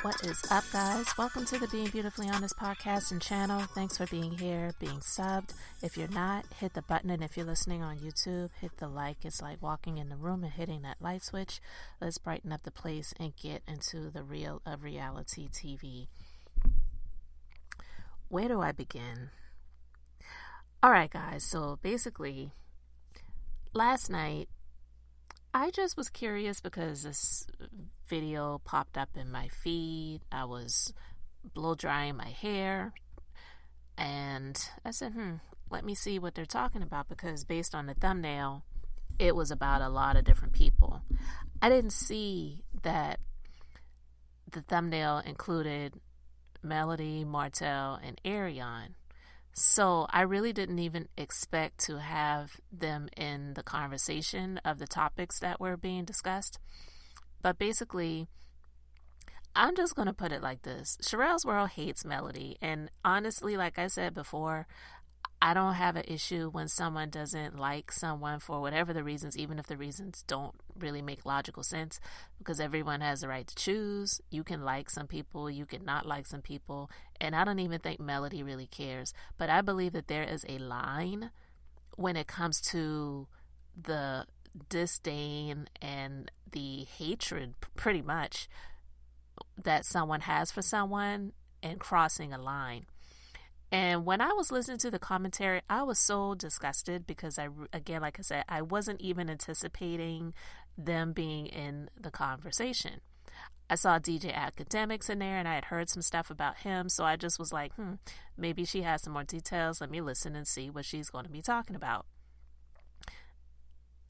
What is up, guys? Welcome to the Being Beautifully Honest podcast and channel. Thanks for being here, being subbed. If you're not, hit the button, and if you're listening on YouTube, hit the like. It's like walking in the room and hitting that light switch. Let's brighten up the place and get into the real of reality TV. Where do I begin? All right, guys. So basically, last night, I just was curious because this video popped up in my feed. I was blow drying my hair and I said, let me see what they're talking about, because based on the thumbnail, it was about a lot of different people. I didn't see that the thumbnail included Melody, Martell, and Ariane. So I really didn't even expect to have them in the conversation of the topics that were being discussed. But basically, I'm just going to put it like this. Sherelle's World hates Melody. And honestly, like I said before, I don't have an issue when someone doesn't like someone for whatever the reasons, even if the reasons don't really make logical sense, because everyone has the right to choose. You can like some people, you can not like some people, and I don't even think Melody really cares. But I believe that there is a line when it comes to the disdain and the hatred, pretty much, that someone has for someone and crossing a line. And when I was listening to the commentary, I was so disgusted because again, like I said, I wasn't even anticipating them being in the conversation. I saw DJ Academics in there and I had heard some stuff about him. So I just was like, maybe she has some more details. Let me listen and see what she's going to be talking about.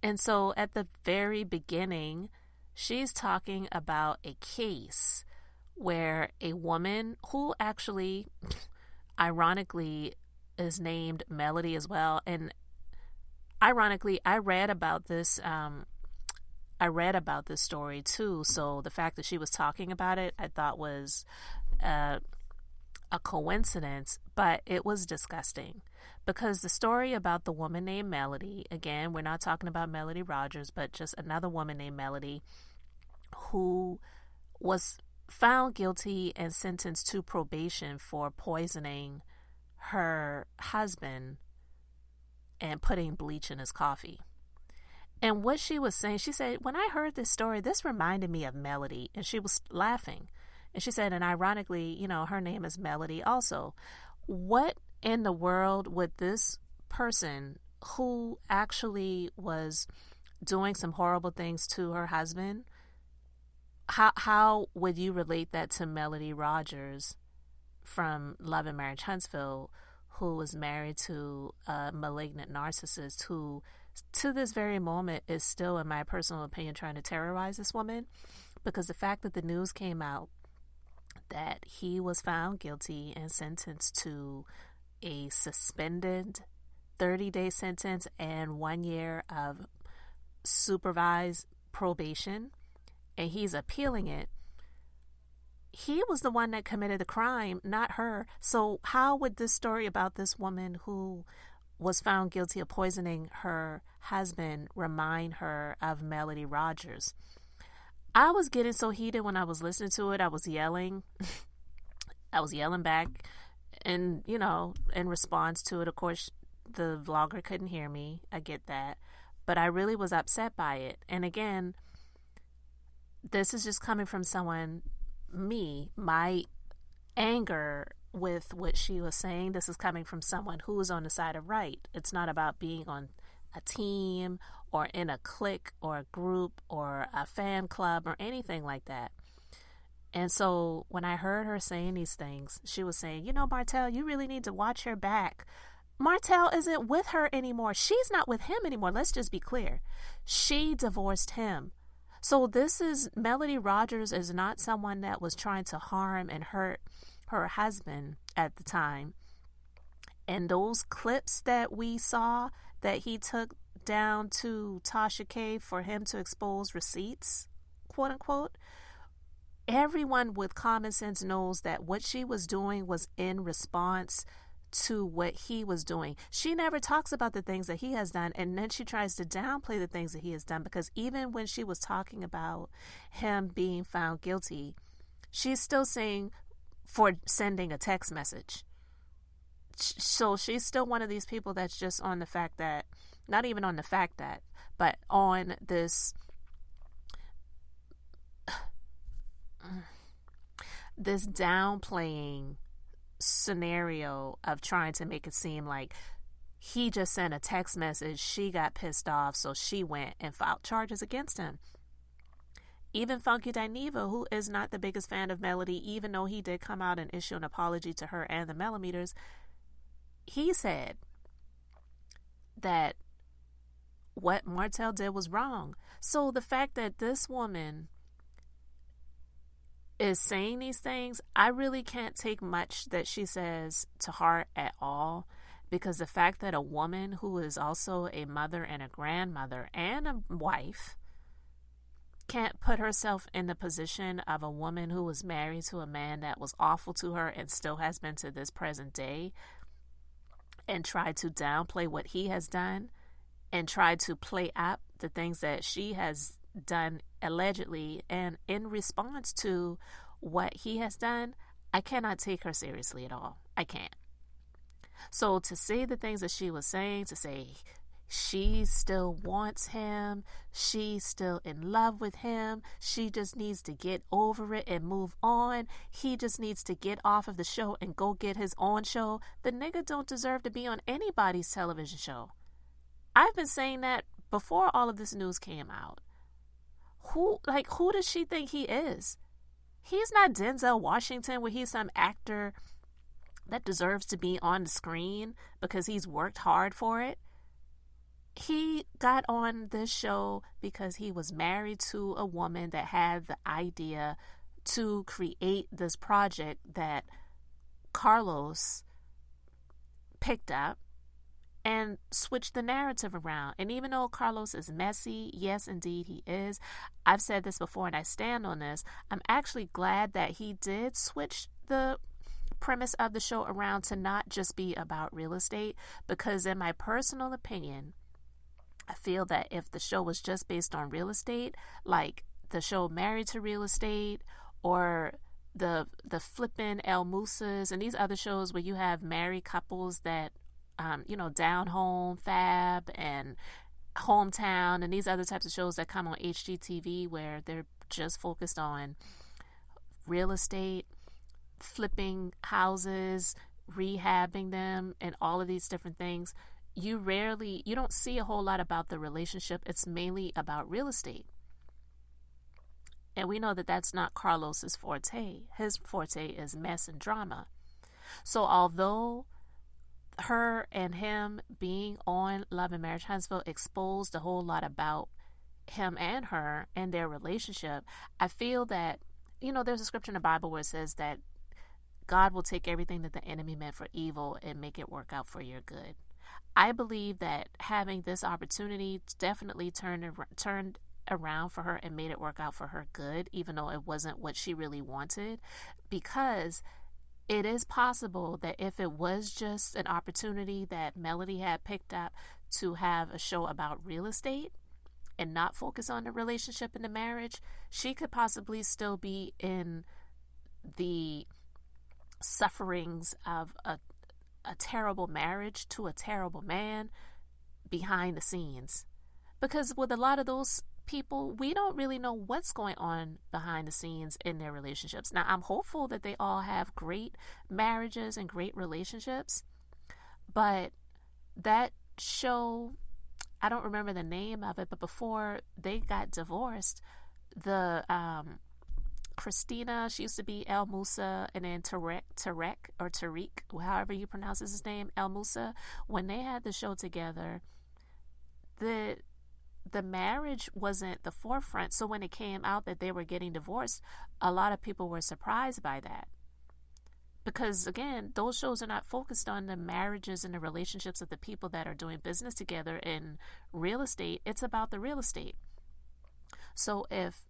And so at the very beginning, she's talking about a case where a woman who actually, ironically, is named Melody as well. And ironically, I read about this story too. So the fact that she was talking about it, I thought was a coincidence, but it was disgusting. Because the story about the woman named Melody, again, we're not talking about Melody Rogers, but just another woman named Melody who was found guilty and sentenced to probation for poisoning her husband and putting bleach in his coffee. And what she was saying, she said, when I heard this story, this reminded me of Melody. And she was laughing. And she said, and ironically, her name is Melody also. What in the world would this person who actually was doing some horrible things to her husband, how would you relate that to Melody Rogers from Love and Marriage Huntsville, who was married to a malignant narcissist who, to this very moment, is still, in my personal opinion, trying to terrorize this woman? Because the fact that the news came out that he was found guilty and sentenced to a suspended 30-day sentence and 1 year of supervised probation, and he's appealing it. He was the one that committed the crime, not her. So how would this story about this woman who was found guilty of poisoning her husband remind her of Melody Rogers? I was getting so heated when I was listening to it. I was yelling. I was yelling back. And, in response to it, of course, the vlogger couldn't hear me. I get that. But I really was upset by it. And again, this is just coming from someone, my anger with what she was saying. This is coming from someone who is on the side of right. It's not about being on a team or in a clique or a group or a fan club or anything like that. And so when I heard her saying these things, she was saying, Martell, you really need to watch her back. Martell isn't with her anymore. She's not with him anymore. Let's just be clear. She divorced him. So Melody Rogers is not someone that was trying to harm and hurt her husband at the time. And those clips that we saw that he took down to Tasha K for him to expose receipts, quote unquote, everyone with common sense knows that what she was doing was in response to what he was doing. She never talks about the things that he has done, and then she tries to downplay the things that he has done, because even when she was talking about him being found guilty, She's still saying for sending a text message. So she's still one of these people that's just on the fact that, not even on the fact that, but on this downplaying scenario of trying to make it seem like he just sent a text message, she got pissed off, so she went and filed charges against him. Even Funky Dineva, who is not the biggest fan of Melody, even though he did come out and issue an apology to her and the Mellometers, he said that what Martell did was wrong. So the fact that this woman is saying these things, I really can't take much that she says to heart at all, because the fact that a woman who is also a mother and a grandmother and a wife can't put herself in the position of a woman who was married to a man that was awful to her and still has been to this present day, and try to downplay what he has done and try to play up the things that she has done allegedly and in response to what he has done, I cannot take her seriously at all. I can't. So to say the things that she was saying, to say she still wants him, she's still in love with him, she just needs to get over it and move on, he just needs to get off of the show and go get his own show, the nigga don't deserve to be on anybody's television show. I've been saying that before all of this news came out. Who does she think he is? He's not Denzel Washington, where he's some actor that deserves to be on the screen because he's worked hard for it. He got on this show because he was married to a woman that had the idea to create this project that Carlos picked up and switched the narrative around. And even though Carlos is messy, yes, indeed he is. I've said this before and I stand on this. I'm actually glad that he did switch the premise of the show around to not just be about real estate, because in my personal opinion, I feel that if the show was just based on real estate, like the show Married to Real Estate or the flippin' El Musas and these other shows where you have married couples that Down Home, Fab, and Hometown, and these other types of shows that come on HGTV where they're just focused on real estate, flipping houses, rehabbing them, and all of these different things. You don't see a whole lot about the relationship. It's mainly about real estate. And we know that that's not Carlos's forte. His forte is mess and drama. So although her and him being on Love and Marriage Huntsville exposed a whole lot about him and her and their relationship, I feel that, there's a scripture in the Bible where it says that God will take everything that the enemy meant for evil and make it work out for your good. I believe that having this opportunity definitely turned around for her and made it work out for her good, even though it wasn't what she really wanted, because it is possible that if it was just an opportunity that Melody had picked up to have a show about real estate and not focus on the relationship and the marriage, she could possibly still be in the sufferings of a terrible marriage to a terrible man behind the scenes. Because with a lot of those people, we don't really know what's going on behind the scenes in their relationships. Now, I'm hopeful that they all have great marriages and great relationships, but that show, I don't remember the name of it, but before they got divorced, the Christina, she used to be El Musa, and then Tariq, however you pronounce his name, El Musa, when they had the show together, the marriage wasn't the forefront. So when it came out that they were getting divorced, a lot of people were surprised by that. Because again, those shows are not focused on the marriages and the relationships of the people that are doing business together in real estate. It's about the real estate. So if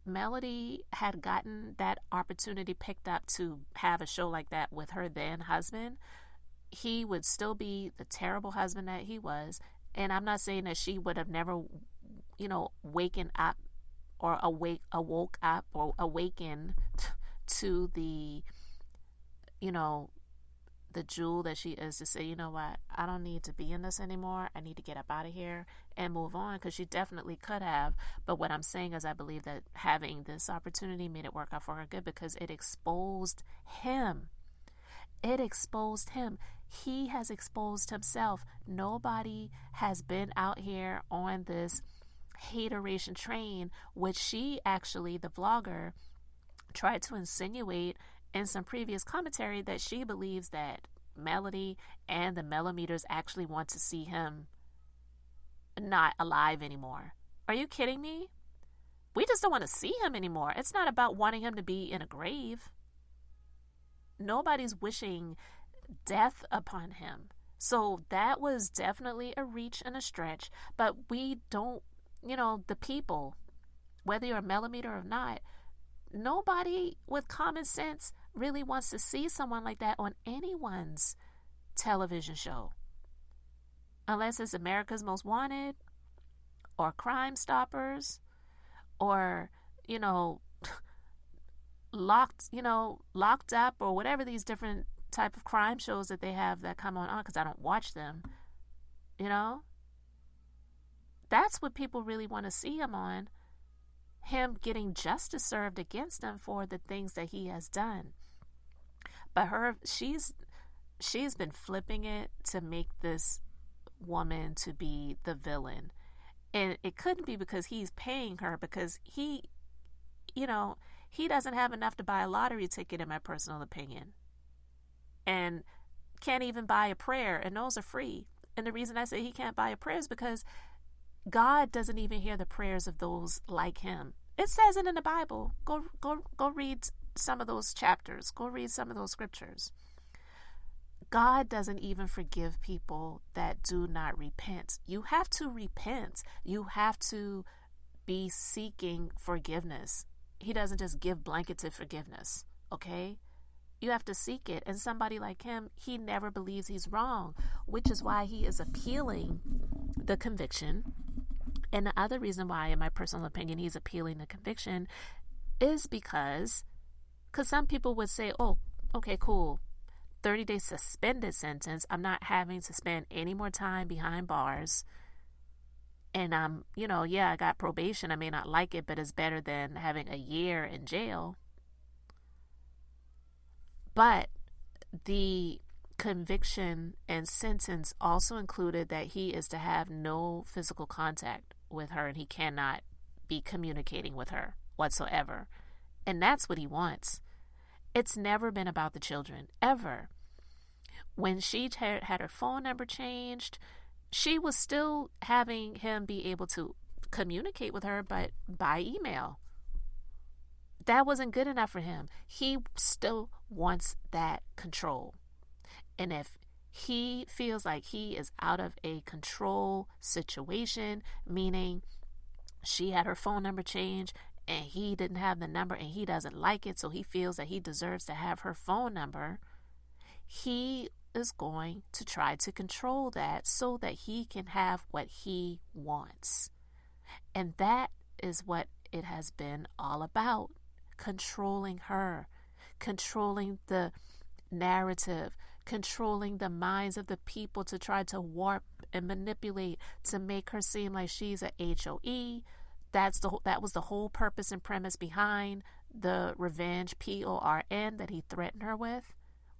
Melody had gotten that opportunity picked up to have a show like that with her then husband, he would still be the terrible husband that he was. And I'm not saying that she would have never, waken up or awoke up or awakened to the, the jewel that she is, to say, you know what, I don't need to be in this anymore. I need to get up out of here and move on, because she definitely could have. But what I'm saying is I believe that having this opportunity made it work out for her good, because it exposed him. It exposed him. He has exposed himself. Nobody has been out here on this hateration train, which she actually, the vlogger, tried to insinuate in some previous commentary, that she believes that Melody and the Melometers actually want to see him not alive anymore. Are you kidding me? We just don't want to see him anymore. It's not about wanting him to be in a grave. Nobody's wishing death upon him. So that was definitely a reach and a stretch. But we don't, the people, whether you're a Melometer or not, nobody with common sense really wants to see someone like that on anyone's television show. Unless it's America's Most Wanted or Crime Stoppers or, locked up, or whatever these different type of crime shows that they have that come on, because I don't watch them. That's what people really want to see him on. Him getting justice served against him for the things that he has done. But she's been flipping it to make this woman to be the villain. And it couldn't be because he's paying her, because he doesn't have enough to buy a lottery ticket, in my personal opinion. And can't even buy a prayer, and those are free. And the reason I say he can't buy a prayer is because God doesn't even hear the prayers of those like him. It says it in the Bible. Go read some of those chapters. Go read some of those scriptures. God doesn't even forgive people that do not repent. You have to repent. You have to be seeking forgiveness. He doesn't just give blanketed forgiveness, okay? You have to seek it. And somebody like him, he never believes he's wrong, which is why he is appealing the conviction. And the other reason why, in my personal opinion, he's appealing the conviction is because some people would say, oh, okay, cool, 30-day suspended sentence. I'm not having to spend any more time behind bars. And I'm, I got probation. I may not like it, but it's better than having a year in jail. But the conviction and sentence also included that he is to have no physical contact with her, and he cannot be communicating with her whatsoever. And that's what he wants. It's never been about the children, ever. When she had her phone number changed, she was still having him be able to communicate with her, but by email. That wasn't good enough for him. He still wants that control. And if he feels like he is out of a control situation, meaning she had her phone number changed and he didn't have the number and he doesn't like it, so he feels that he deserves to have her phone number, he is going to try to control that so that he can have what he wants. And that is what it has been all about. Controlling her, controlling the narrative, controlling the minds of the people to try to warp and manipulate to make her seem like she's a HOE. That was the whole purpose and premise behind the revenge PORN that he threatened her with,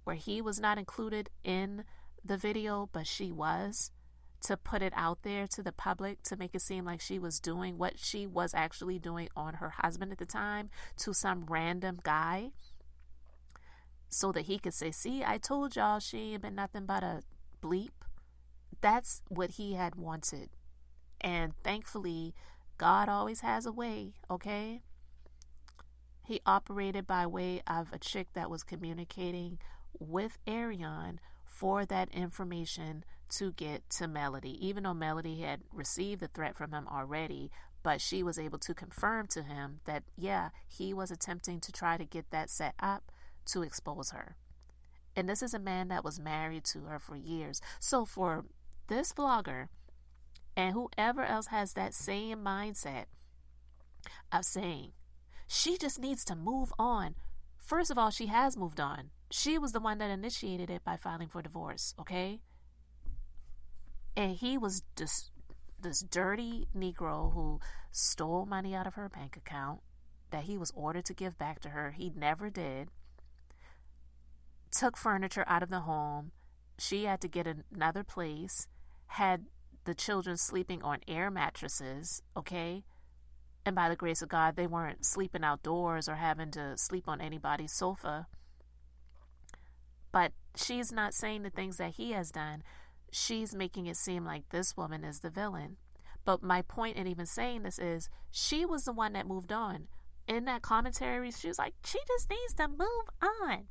where he was not included in the video, but she was, to put it out there to the public to make it seem like she was doing what she was actually doing on her husband at the time to some random guy, so that he could say, see, I told y'all she ain't been nothing but a bleep. That's what he had wanted. And thankfully, God always has a way, okay? He operated by way of a chick that was communicating with Arion for that information to get to Melody, even though Melody had received the threat from him already, but she was able to confirm to him that, yeah, he was attempting to try to get that set up to expose her. And this is a man that was married to her for years. So for this vlogger and whoever else has that same mindset of saying, she just needs to move on First of all, she has moved on. She was the one that initiated it by filing for divorce, okay? And he was this dirty Negro who stole money out of her bank account that he was ordered to give back to her. He never did. Took furniture out of the home. She had to get another place. Had the children sleeping on air mattresses, okay? And by the grace of God, they weren't sleeping outdoors or having to sleep on anybody's sofa. But she's not saying the things that he has done. She's making it seem like this woman is the villain. But my point in even saying this is she was the one that moved on. In that commentary, she was like, she just needs to move on.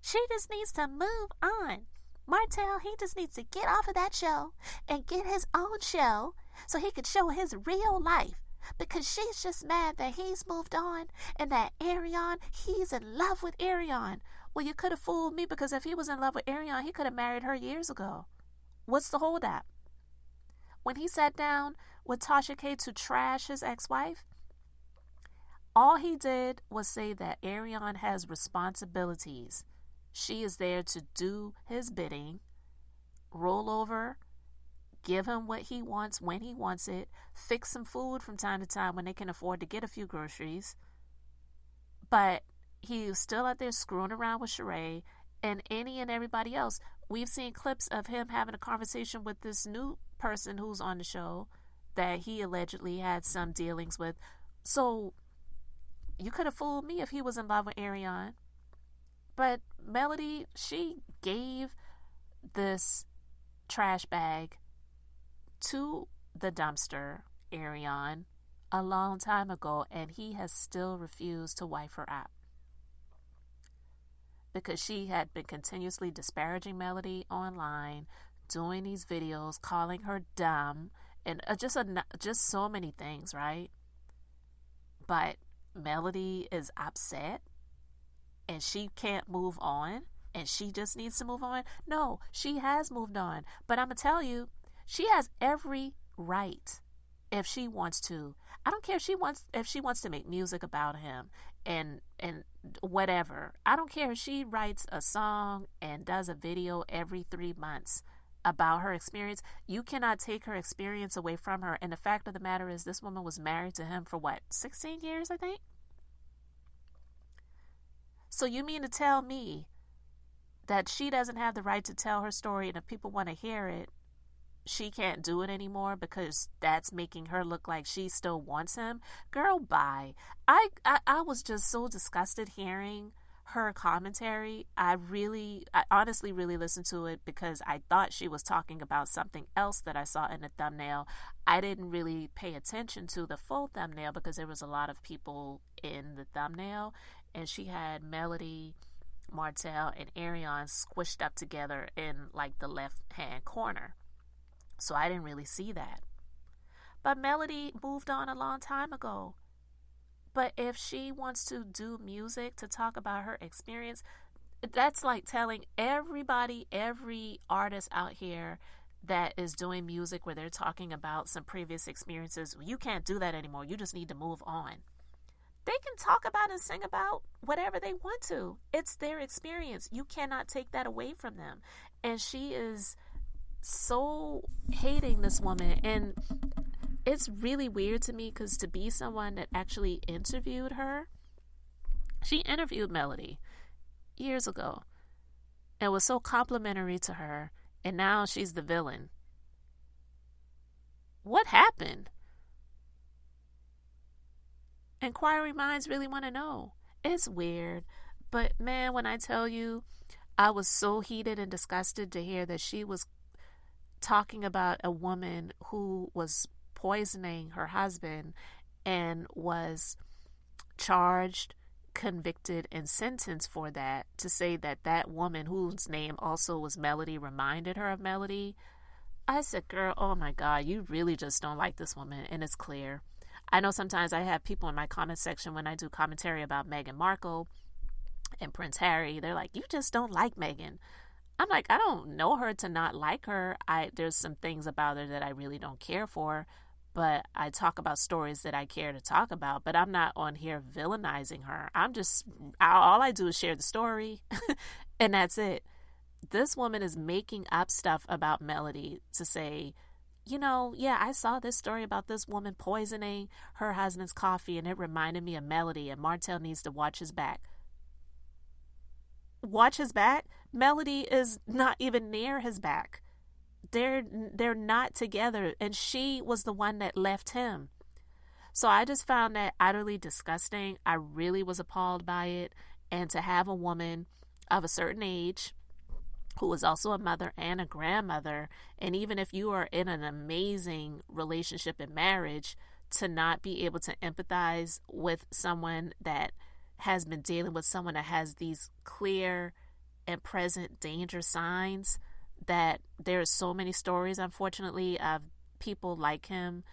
She just needs to move on. Martell, he just needs to get off of that show and get his own show so he could show his real life. Because she's just mad that he's moved on and that Arion, he's in love with Arion. Well, you could have fooled me, because if he was in love with Arion, he could have married her years ago. What's the holdup? When he sat down with Tasha K to trash his ex-wife, all he did was say that Arion has responsibilities. She is there to do his bidding, roll over, give him what he wants when he wants it, fix some food from time to time when they can afford to get a few groceries. But he was still out there screwing around with Sheree and any and everybody else. We've seen clips of him having a conversation with this new person who's on the show that he allegedly had some dealings with. So you could have fooled me if he was in love with Arion. But Melody, she gave this trash bag to the dumpster, Arion, a long time ago, and he has still refused to wipe her out. Because she had been continuously disparaging Melody online, doing these videos, calling her dumb, and just so many things, right? But Melody is upset, and she can't move on, and she just needs to move on. No, she has moved on. But I'm going to tell you, she has every right if she wants to. I don't care if she wants to make music about him and whatever. I don't care if she writes a song and does a video every 3 months about her experience. You cannot take her experience away from her. And the fact of the matter is, this woman was married to him for 16 years, I think? So you mean to tell me that she doesn't have the right to tell her story, and if people want to hear it, she can't do it anymore because that's making her look like she still wants him? Girl, bye. I was just so disgusted hearing her commentary. I honestly really listened to it because I thought she was talking about something else that I saw in the thumbnail. I didn't really pay attention to the full thumbnail because there was a lot of people in the thumbnail, and she had Melody, Martell, and Arion squished up together in like the left-hand corner. So I didn't really see that. But Melody moved on a long time ago. But if she wants to do music to talk about her experience, that's like telling everybody, every artist out here that is doing music where they're talking about some previous experiences, you can't do that anymore. You just need to move on. They can talk about and sing about whatever they want to. It's their experience. You cannot take that away from them. And she is so hating this woman, and it's really weird to me because to be someone that actually interviewed her, she interviewed Melody years ago and was so complimentary to her, and now she's the villain. What happened? Inquiring minds really want to know. It's weird, but man, when I tell you, I was so heated and disgusted to hear that she was talking about a woman who was poisoning her husband and was charged, convicted, and sentenced for that, to say that that woman, whose name also was Melody, reminded her of Melody. I said, girl, oh my God, you really just don't like this woman, and it's clear. I know sometimes I have people in my comment section when I do commentary about Meghan Markle and Prince Harry, they're like, you just don't like Meghan. I'm like, I don't know her to not like her. There's some things about her that I really don't care for, but I talk about stories that I care to talk about, but I'm not on here villainizing her. All I do is share the story and that's it. This woman is making up stuff about Melody to say, yeah, I saw this story about this woman poisoning her husband's coffee and it reminded me of Melody and Martell needs to watch his back. Watch his back? Melody is not even near his back. They're not together, and she was the one that left him. So I just found that utterly disgusting. I really was appalled by it. And to have a woman of a certain age who is also a mother and a grandmother, and even if you are in an amazing relationship and marriage, to not be able to empathize with someone that has been dealing with someone that has these clear and present danger signs, that there's so many stories, unfortunately, of people like him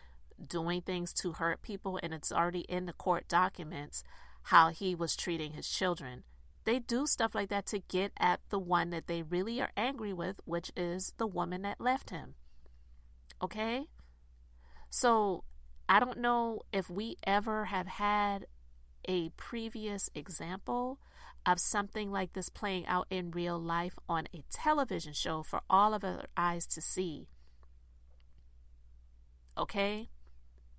doing things to hurt people, and it's already in the court documents how he was treating his children. They do stuff like that to get at the one that they really are angry with, which is the woman that left him. Okay? So I don't know if we ever have had a previous example of something like this playing out in real life on a television show for all of our eyes to see. Okay?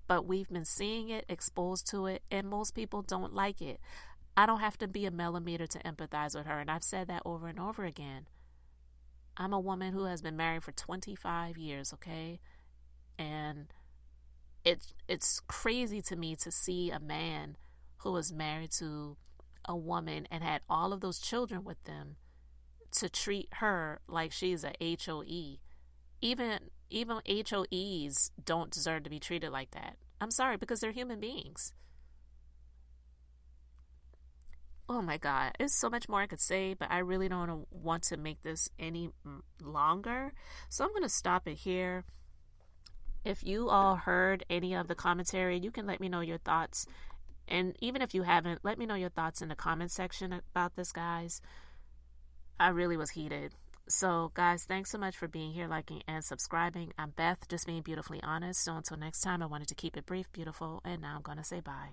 But we've been seeing it, exposed to it, and most people don't like it. I don't have to be a millimeter to empathize with her, and I've said that over and over again. I'm a woman who has been married for 25 years, okay? And it's crazy to me to see a man who was married to a woman and had all of those children with them to treat her like she's a HOE. Even HOEs don't deserve to be treated like that. I'm sorry, because they're human beings. Oh my God, there's so much more I could say, but I really don't want to make this any longer. So I'm going to stop it here. If you all heard any of the commentary, you can let me know your thoughts. And even if you haven't, let me know your thoughts in the comment section about this, guys. I really was heated. So, guys, thanks so much for being here, liking, and subscribing. I'm Beth, just being beautifully honest. So until next time, I wanted to keep it brief, beautiful, and now I'm going to say bye.